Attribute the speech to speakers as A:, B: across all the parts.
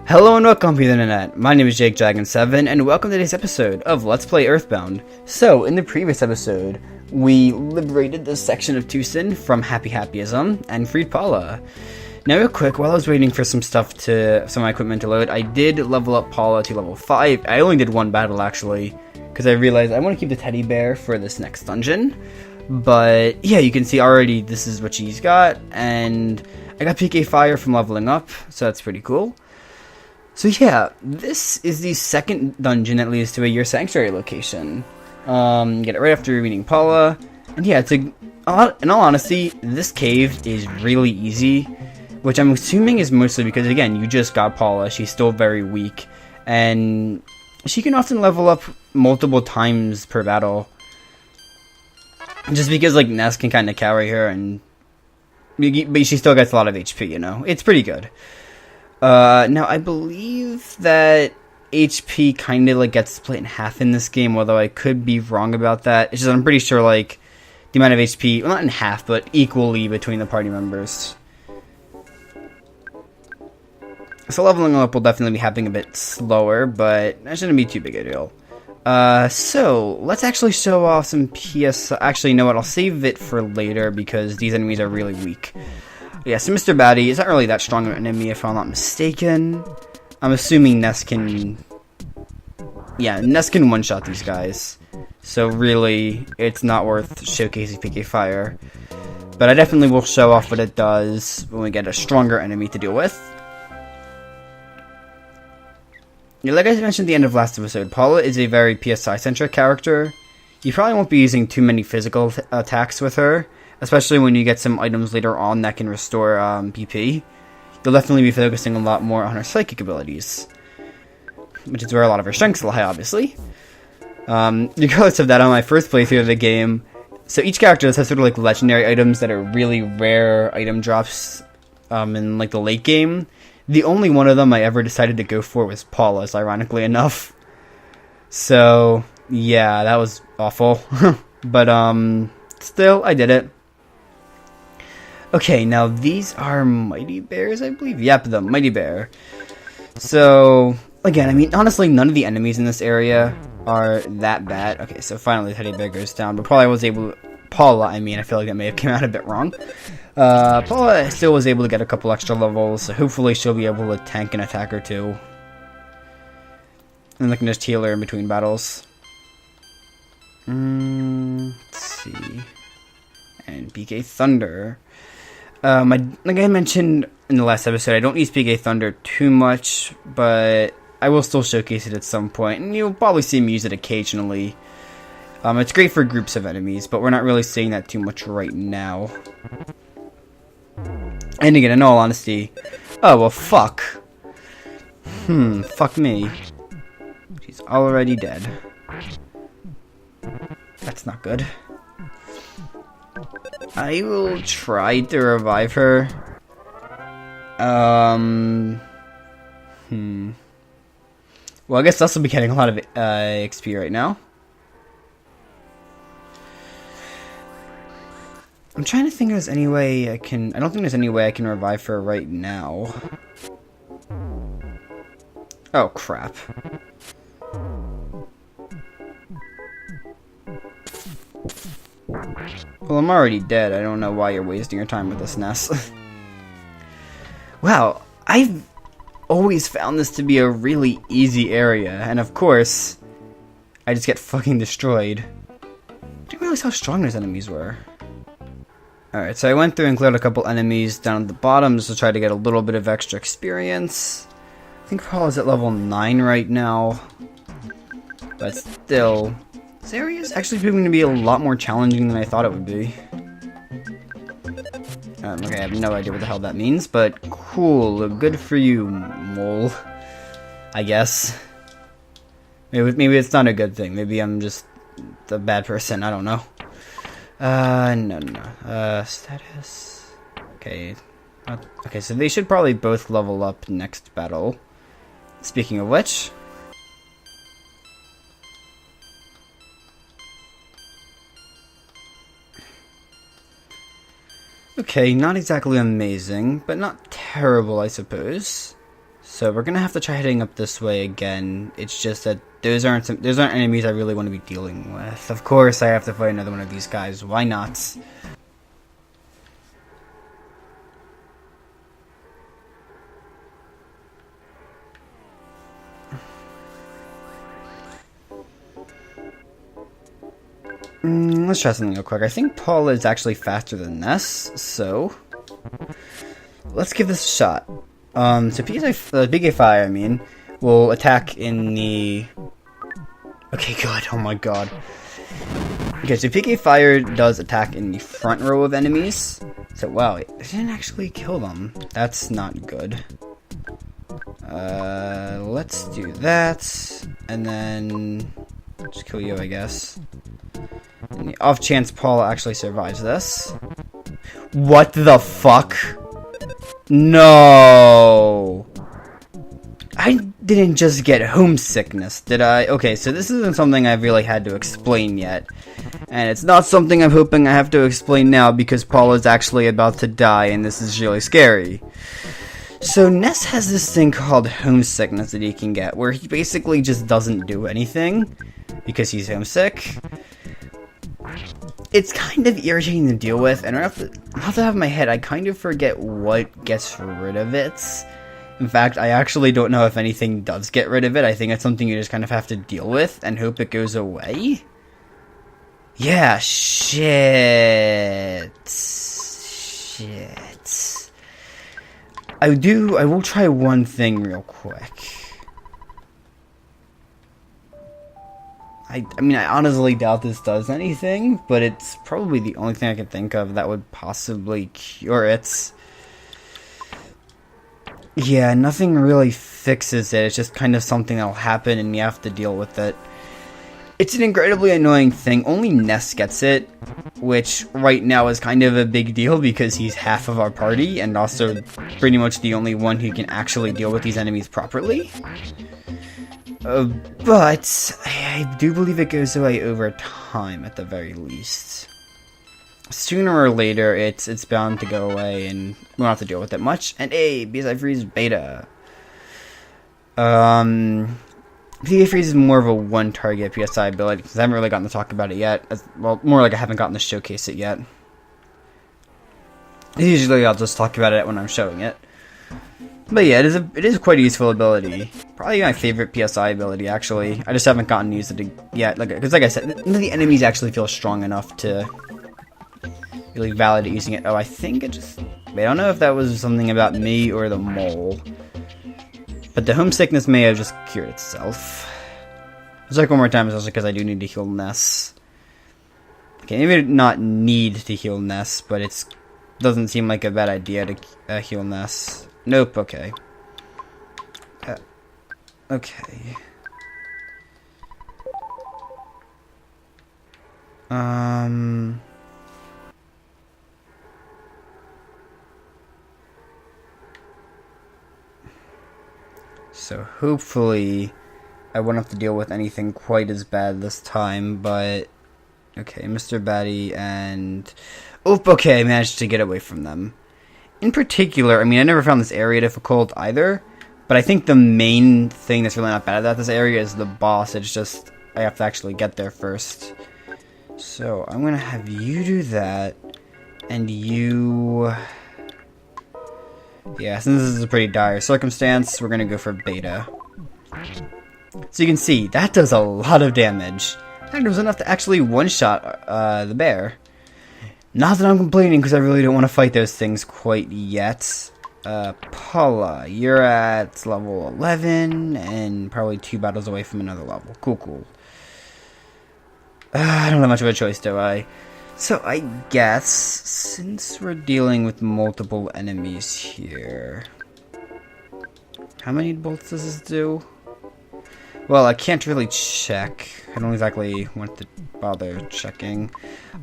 A: Hello and welcome to the internet. My name is Jake Dragon 7 and welcome to today's episode of Let's Play Earthbound. So, in the previous episode, we liberated this section of Tucson from happyism and freed Paula. Now real quick, while I was waiting for some of my equipment to load, I did level up Paula to level 5. I only did one battle actually, because I realized I want to keep the teddy bear for this next dungeon. But yeah, you can see already this is what she's got, and I got PK Fire from leveling up, so that's pretty cool. So yeah, this is the second dungeon that leads to a Your Sanctuary location. Get it right after meeting Paula, and yeah, in all honesty, this cave is really easy, which I'm assuming is mostly because, again, you just got Paula, she's still very weak, and she can often level up multiple times per battle. Just because, like, Ness can kind of carry her, but she still gets a lot of HP, you know? It's pretty good. Now, I believe that HP kind of, like, gets split in half in this game, although I could be wrong about that. It's just, I'm pretty sure, like, the amount of HP, well, not in half, but equally between the party members. So leveling up will definitely be happening a bit slower, but that shouldn't be too big a deal. So, let's actually show off some PS... Actually, you know what, I'll save it for later, because these enemies are really weak. Yeah, so Mr. Batty is not really that strong of an enemy, if I'm not mistaken. I'm assuming Ness can... Yeah, Ness can one-shot these guys. So really, it's not worth showcasing PK Fire. But I definitely will show off what it does when we get a stronger enemy to deal with. Yeah, like I mentioned at the end of last episode, Paula is a very PSI-centric character. You probably won't be using too many physical attacks with her, especially when you get some items later on that can restore PP. You'll definitely be focusing a lot more on her psychic abilities, which is where a lot of her strengths lie, obviously. Regardless of that, on my first playthrough of the game, so each character has sort of like legendary items that are really rare item drops in like the late game. The only one of them I ever decided to go for was Paula's, ironically enough. So, yeah, that was awful. But, still, I did it. Okay, now these are Mighty Bears, I believe? Yep, the Mighty Bear. So, again, I mean, honestly, none of the enemies in this area are that bad. Okay, so finally the teddy bear goes down, but Paula, I mean, I feel like that may have come out a bit wrong. Paula still was able to get a couple extra levels, so hopefully she'll be able to tank an attack or two. And I can just heal her in between battles. Let's see. And PK Thunder. Like I mentioned in the last episode, I don't use PK Thunder too much, but I will still showcase it at some point, and you'll probably see me use it occasionally. It's great for groups of enemies, but we're not really seeing that too much right now. And again, in all honesty... Oh, well, fuck. Fuck me. She's already dead. That's not good. I will try to revive her. Well, I guess this will be getting a lot of XP right now. I'm trying to think if there's any way I can... I don't think there's any way I can revive her right now. Oh, crap. Well, I'm already dead. I don't know why you're wasting your time with this, Ness. Wow, I've always found this to be a really easy area, and of course, I just get fucking destroyed. I didn't realize how strong those enemies were. Alright, so I went through and cleared a couple enemies down at the bottom just to try to get a little bit of extra experience. I think Paula's at level 9 right now. But still, this area is actually proving to be a lot more challenging than I thought it would be. Okay, I have no idea what the hell that means, but cool. Good for you, mole. I guess. Maybe it's not a good thing. Maybe I'm just a bad person. I don't know. No. Status. Okay. Okay, so they should probably both level up next battle. Speaking of which. Okay, not exactly amazing, but not terrible, I suppose. So we're gonna have to try heading up this way again. It's just that those aren't enemies I really want to be dealing with. Of course, I have to fight another one of these guys. Why not? Let's try something real quick. I think Paula is actually faster than Ness, so let's give this a shot. So PK Fire, I mean, will attack in the... Okay, good. Oh my god. Okay, so PK Fire does attack in the front row of enemies. So, wow, it didn't actually kill them. That's not good. Let's do that. And then... just kill you, I guess. In the off chance Paula actually survives this. What the fuck? No! I didn't just get homesickness, did I? Okay, so this isn't something I've really had to explain yet. And it's not something I'm hoping I have to explain now because Paula's actually about to die and this is really scary. So Ness has this thing called homesickness that he can get, where he basically just doesn't do anything because he's homesick. It's kind of irritating to deal with, and off the top of my head, I kind of forget what gets rid of it. In fact, I actually don't know if anything does get rid of it. I think it's something you just kind of have to deal with and hope it goes away. Yeah, shit. I will try one thing real quick. I mean, I honestly doubt this does anything, but it's probably the only thing I can think of that would possibly cure it. Yeah, nothing really fixes it. It's just kind of something that'll happen and you have to deal with it. It's an incredibly annoying thing. Only Ness gets it, which right now is kind of a big deal because he's half of our party and also pretty much the only one who can actually deal with these enemies properly. But I do believe it goes away over time at the very least. Sooner or later, it's bound to go away and we don't have to deal with it much. And hey, because I freeze beta. PK Freeze is more of a one-target PSI ability, because I haven't really gotten to talk about it yet. Well, more like I haven't gotten to showcase it yet. Usually I'll just talk about it when I'm showing it. But yeah, it is quite a useful ability. Probably my favorite PSI ability, actually. I just haven't gotten to use it yet. Because like I said, none of the enemies actually feel strong enough to really validate using it. Oh, I think it just... I don't know if that was something about me or the mole. But the homesickness may have just cured itself. Let's check one more time, especially because I do need to heal Ness. Okay, maybe not need to heal Ness, but it doesn't seem like a bad idea to heal Ness. Nope, okay. Okay. So hopefully I won't have to deal with anything quite as bad this time, but okay, Mr. Batty and... Oop, okay, I managed to get away from them. In particular, I mean, I never found this area difficult either, but I think the main thing that's really not bad about this area is the boss. It's just, I have to actually get there first. So, I'm gonna have you do that, and you... Yeah, since this is a pretty dire circumstance, we're gonna go for beta. So you can see, that does a lot of damage. And it was enough to actually one-shot the bear. Not that I'm complaining, because I really don't want to fight those things quite yet. Paula, you're at level 11, and probably 2 battles away from another level. Cool. I don't have much of a choice, do I? So I guess, since we're dealing with multiple enemies here... How many bolts does this do? Well, I can't really check. I don't exactly want to bother checking.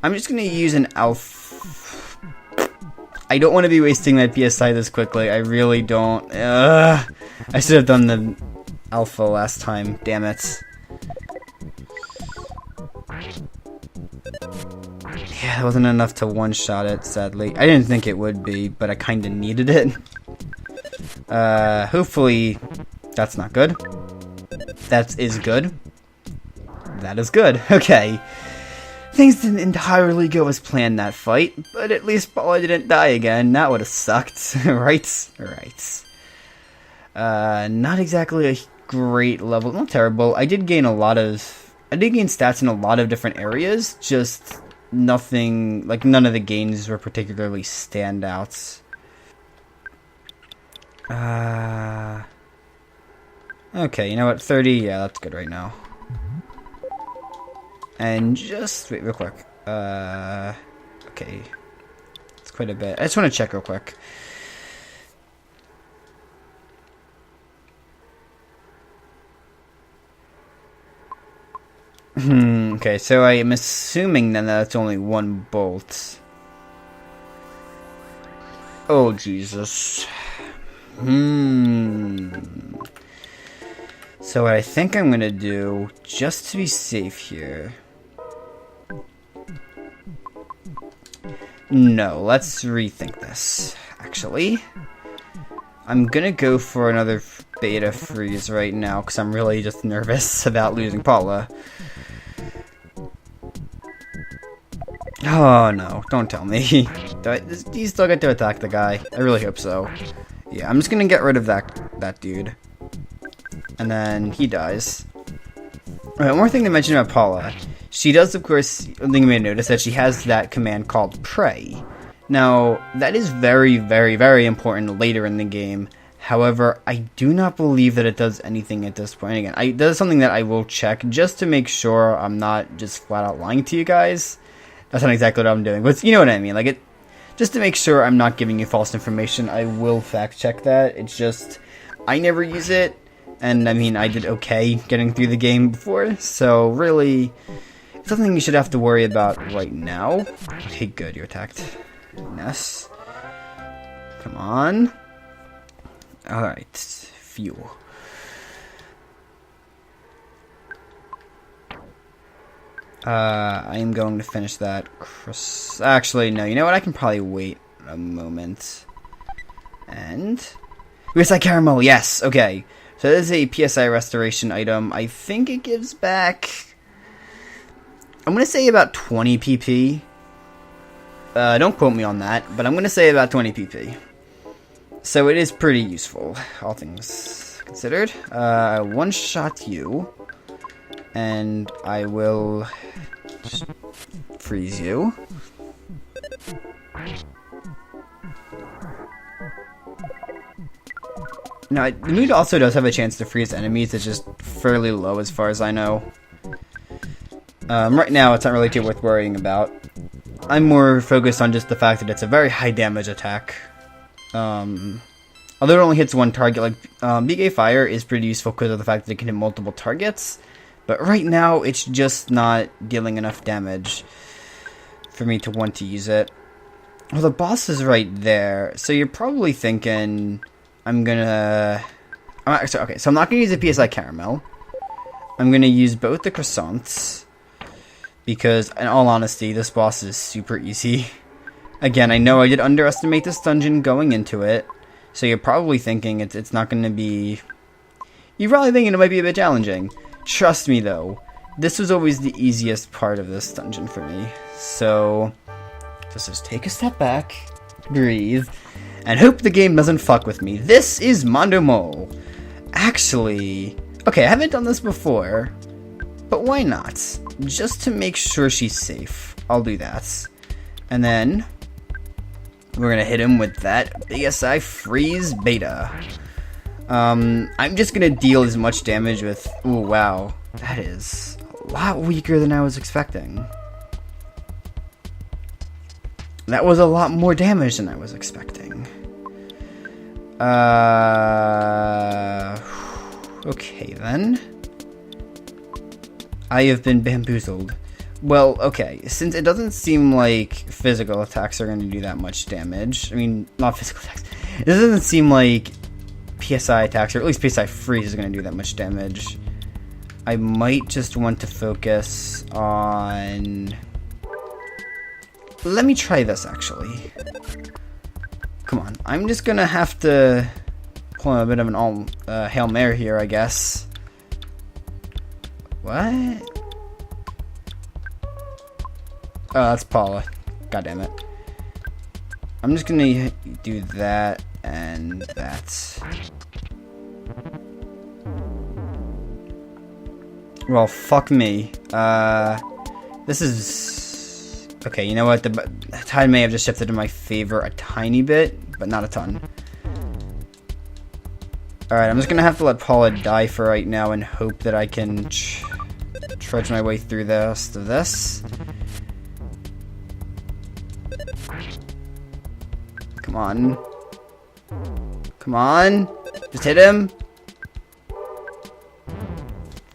A: I'm just gonna use an alpha... I don't want to be wasting my PSI this quickly. I really don't. I should have done the alpha last time. Damn it. Yeah, that wasn't enough to one-shot it, sadly. I didn't think it would be, but I kinda needed it. Hopefully that's not good. That is good. That is good. Okay. Things didn't entirely go as planned that fight, but at least Paula didn't die again. That would have sucked. Right? Right. Not exactly a great level. Not terrible. I did gain stats in a lot of different areas, just nothing, like none of the gains were particularly standouts. Okay, you know what, 30, yeah, that's good right now. And just, wait real quick, okay, it's quite a bit. I just want to check real quick. Okay, so I am assuming then that's only one bolt. Oh, Jesus. So what I think I'm gonna do, just to be safe here... No, let's rethink this, actually. I'm gonna go for another beta freeze right now, because I'm really just nervous about losing Paula. Oh no, don't tell me. Do you still get to attack the guy? I really hope so. Yeah, I'm just gonna get rid of that dude. And then he dies. Alright, one more thing to mention about Paula. She does, of course, I think you may notice that she has that command called Pray. Now, that is very, very, very important later in the game. However, I do not believe that it does anything at this point. Again, that is something that I will check just to make sure I'm not just flat out lying to you guys. That's not exactly what I'm doing, but you know what I mean. Like, just to make sure I'm not giving you false information, I will fact check that. It's just, I never use it, and I mean, I did okay getting through the game before, so really, it's something you should have to worry about right now. Okay, good, you're attacked. Ness. Come on. Alright, fuel. I am going to finish that. Actually, no. You know what? I can probably wait a moment. And PSI caramel. Yes. Okay. So this is a PSI restoration item. I think it gives back, I'm gonna say about 20 PP. Don't quote me on that, but I'm gonna say about 20 PP. So it is pretty useful, all things considered. One shot you. And I will just freeze you. Now, the mood also does have a chance to freeze enemies. It's just fairly low as far as I know. Right now, it's not really too worth worrying about. I'm more focused on just the fact that it's a very high damage attack. Although it only hits one target, like, BK Fire is pretty useful because of the fact that it can hit multiple targets. But right now, it's just not dealing enough damage for me to want to use it. Well, the boss is right there, so you're probably thinking I'm gonna... okay, so I'm not gonna use a PSI Caramel. I'm gonna use both the croissants, because, in all honesty, this boss is super easy. Again, I know I did underestimate this dungeon going into it, so you're probably thinking it's not gonna be... You're probably thinking it might be a bit challenging. Trust me, though, this was always the easiest part of this dungeon for me. So, just take a step back, breathe, and hope the game doesn't fuck with me. This is Mondo Mole. Actually, okay, I haven't done this before, but why not? Just to make sure she's safe, I'll do that. And then, we're gonna hit him with that PSI Freeze Beta. I'm just gonna deal as much damage with... Ooh, wow. That is a lot weaker than I was expecting. That was a lot more damage than I was expecting. Okay, then. I have been bamboozled. Well, okay, since it doesn't seem like physical attacks are gonna do that much damage... I mean, not physical attacks. It doesn't seem like PSI attacks, or at least PSI Freeze, is going to do that much damage. I might just want to focus on... Let me try this, actually. Come on. I'm just going to have to pulling a bit of an all Hail Mary here, I guess. What? Oh, that's Paula. God damn it. I'm just gonna do that and that. Well, fuck me. This is... Okay, you know what? The tide may have just shifted in my favor a tiny bit, but not a ton. Alright, I'm just gonna have to let Paula die for right now and hope that I can trudge my way through the rest of this. Come on. Come on. Just hit him.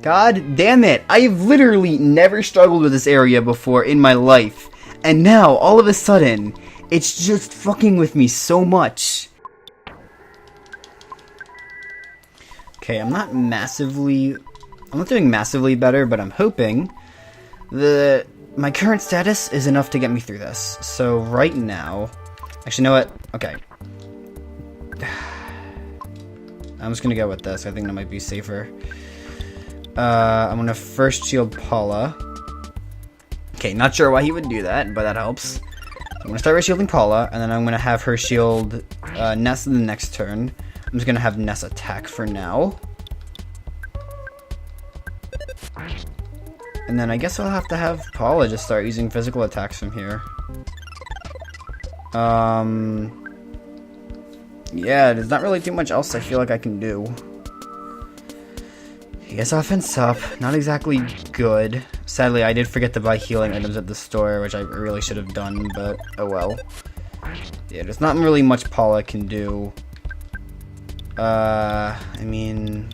A: God damn it. I've literally never struggled with this area before in my life. And now, all of a sudden, it's just fucking with me so much. Okay, I'm not doing massively better, but I'm hoping that my current status is enough to get me through this. So right now, actually, you know what? Okay. I'm just gonna go with this. I think that might be safer. I'm gonna first shield Paula. Okay, not sure why he would do that, but that helps. I'm gonna start with shielding Paula, and then I'm gonna have her shield Ness the next turn. I'm just gonna have Ness attack for now. And then I guess I'll have to have Paula just start using physical attacks from here. Yeah, there's not really too much else I feel like I can do. Yes, offense up. Not exactly good. Sadly, I did forget to buy healing items at the store, which I really should have done, but oh well. Yeah, there's not really much Paula can do. I mean...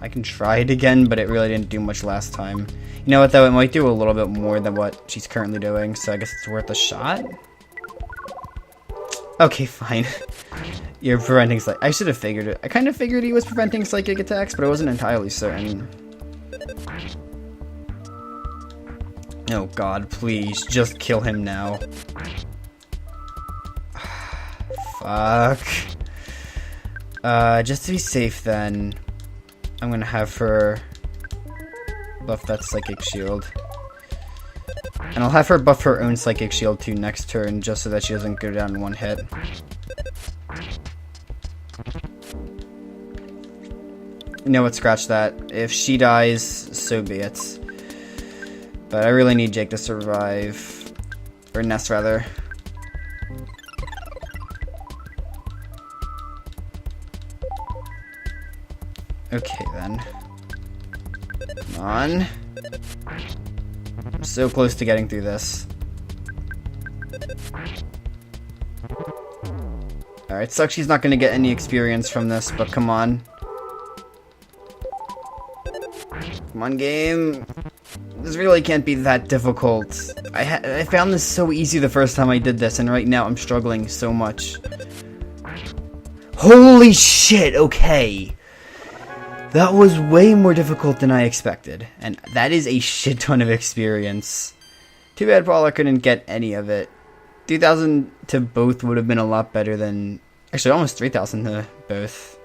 A: I can try it again, but it really didn't do much last time. You know what, though? It might do a little bit more than what she's currently doing, so I guess it's worth a shot? Okay, fine. You're preventing psychic... I should have figured it. I kind of figured he was preventing psychic attacks, but I wasn't entirely certain. Oh god, please, just kill him now. Fuck. Just to be safe then, I'm gonna have her buff that psychic shield. And I'll have her buff her own psychic shield too next turn, just so that she doesn't go down in one hit. You know what, scratch that. If she dies, so be it. But I really need Jake to survive. Or Ness, rather. Okay, then. Come on. I'm so close to getting through this. Alright, sucks she's not going to get any experience from this, but come on. Come on, game. This really can't be that difficult. I found this so easy the first time I did this, and right now I'm struggling so much. Holy shit, okay. That was way more difficult than I expected, and that is a shit ton of experience. Too bad Paula couldn't get any of it. 2,000 to both would have been a lot better than... Actually, almost 3,000 to both.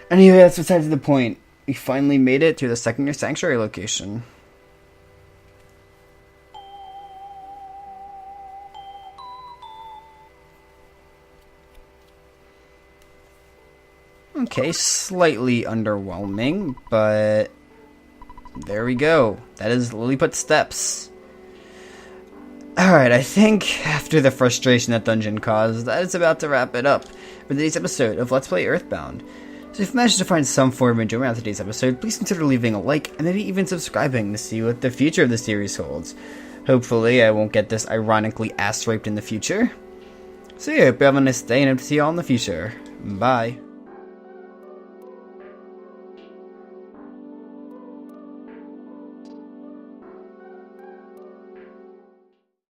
A: Anyway, that's besides the point. We finally made it to the second-year sanctuary location. Okay, slightly underwhelming, but there we go. That is Lilliput Steps. Alright, I think after the frustration that dungeon caused, that is about to wrap it up for today's episode of Let's Play Earthbound. So if you managed to find some form of enjoyment out of today's episode, please consider leaving a like and maybe even subscribing to see what the future of the series holds. Hopefully I won't get this ironically ass-raped in the future. So yeah, hope you have a nice day and hope to see you all in the future. Bye.